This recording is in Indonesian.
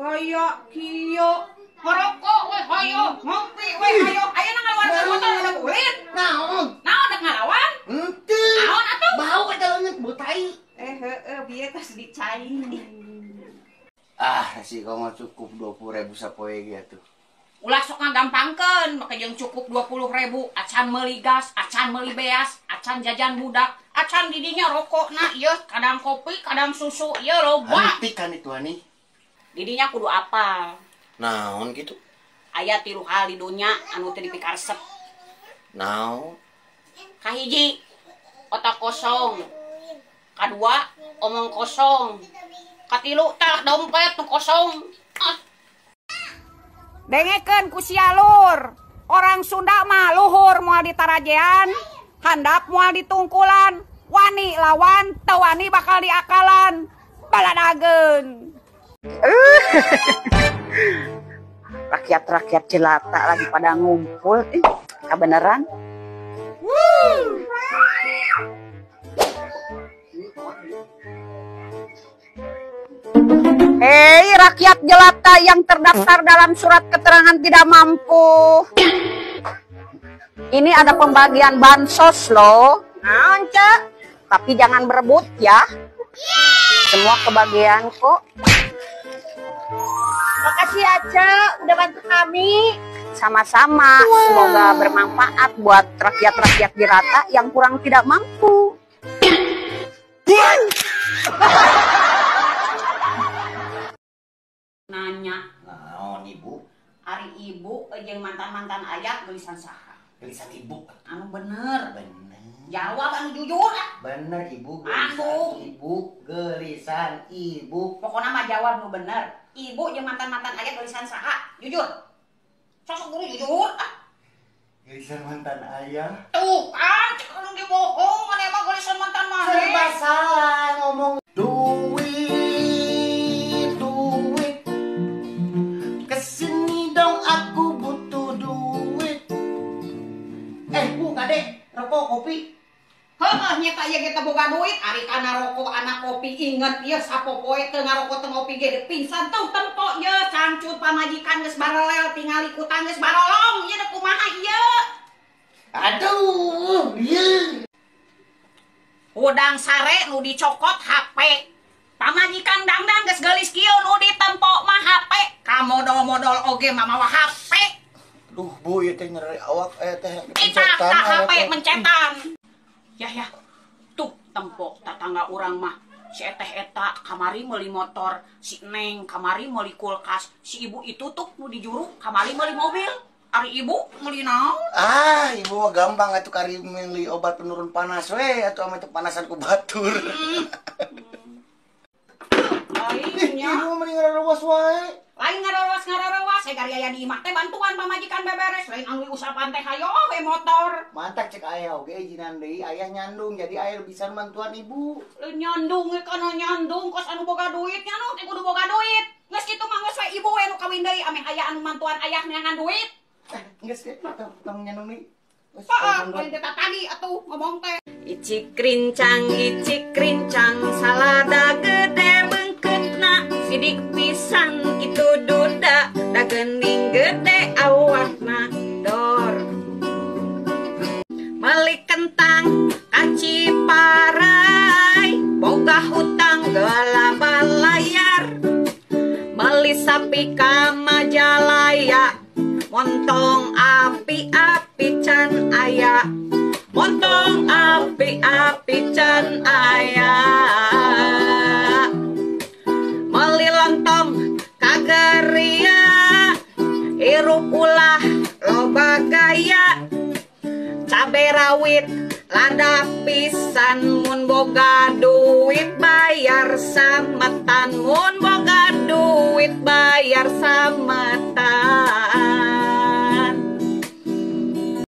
Kayak kieu ngerokok we hayo, ngopi we hayo. Aya na ngaluarkeun motor ada kulit. Naon? Naon dek ngalawan? Henteu. Naon atuh? Bau eta leungeut bau tai. Heueuh bieu tos dicai. Si kau mah cukup 20.000 sapoe ge atuh. Ulah sok ngagampangkeun, make jeung cukup 20.000, acan meuli gas, acan meuli beas, acan jajan budak, acan di dinya rokokna ieu kadang kopi, kadang susu, ieu loba. Antik kan itu ani. Di dinya kudu apal. Naon gitu? Aya 3 hal di dunya anu teu dipikaresep. Naon? Kahiji, otak kosong. Kadua, omong kosong. Katilu tah dompet nu kosong. Dengekeun ku sialur. Orang Sunda mah luhur moal ditarajean, handap moal ditungkulan, wani lawan teu wani bakal diakalan. Baladageun. Rakyat-rakyat jelata lagi pada ngumpul. Kebeneran? Hei rakyat jelata yang terdaftar dalam surat keterangan tidak mampu. Ini ada pembagian bansos loh. Naon, Cek? Tapi jangan berebut ya. Semua kebagian kok. Makasih ya, Cek, udah bantu kami. Sama-sama. Semoga bermanfaat buat rakyat-rakyat jelata yang kurang tidak mampu. Nanya. Naon ibu? Ari ibu jeung mantan-mantan ayah gelisan saha? Gelisan ibu. Anu bener. Bener. Jawab anu jujur. Bener ibu. Anu. Ibu gelisan ibu. Pokoknya mah jawab nu bener. Ibu jeung mantan-mantan ayah gelisan saha? Jujur. Sosok guru jujur. Gelisan mantan ayah. Tuh kan, cek anu dibohong, mana emang gelisan mantan mana? Serba salah ngomong. Duit. Kesini dong aku butuh duit. Bu kade, rokok kopi. Heeh, nyata ieu ge teh boga duit, ari kana rokok anak kopi inget ieu sapopoe teu ngarokok teu ngopi ge pingsan tuh tempo ieu cangcut pamajikan geus barelel tingali kutang geus barolong ieu da kumaha ieu. Aduh, ieu. Udang sare nu dicokot HP. Pamajikan dangdang geus geulis kieu nu ditempo mah HP. Kamodol-modol oge mah mawa HP. Duh, Bu, ieu teh nyeri awak teh Kita HP mencetan. Ya. Tuh tempo tetangga urang mah. Si eta kamari meuli motor, si Neng kamari meuli kulkas, si ibu itu tuh nu di juru kamari meuli mobil. Ari ibu meuli naon? Ibu mah gampang atuh kari meuli obat penurun panas we atuh ame teh panasan ku batur. Ibu mending ngarawas wae. Lain ngarawas, segari aya di imah teh bantuan pamajikan beberes, lain anu usapan teh hayo we motor. Mantap cek aya oge ijinan deui aya nyandung jadi aya bisa bantuan ibu. Nyandung we kana nyandung kos anu boga duit nya nu teh kudu boga duit. Geus kitu mah geus we ibu we nu kawin deui ame aya anu mantuan ayah neangan duit. Geus ge tong nyandung deui. Lain teh tadi atuh ngomong teh. Icik rincang salada gede beungkeutna sidik pisan itu duda da geuning gede awakna dor. Meuli kentang ka Ciparai boga hutang geula balayar. Meuli sapi ka Majalaya montong api-api can aya. Montong api-api can aya. Meuli lontong kageria hirup ulah loba gaya. Cabe rawit lada pisan mun boga duit bayar sametan. Mun boga duit bayar sametan.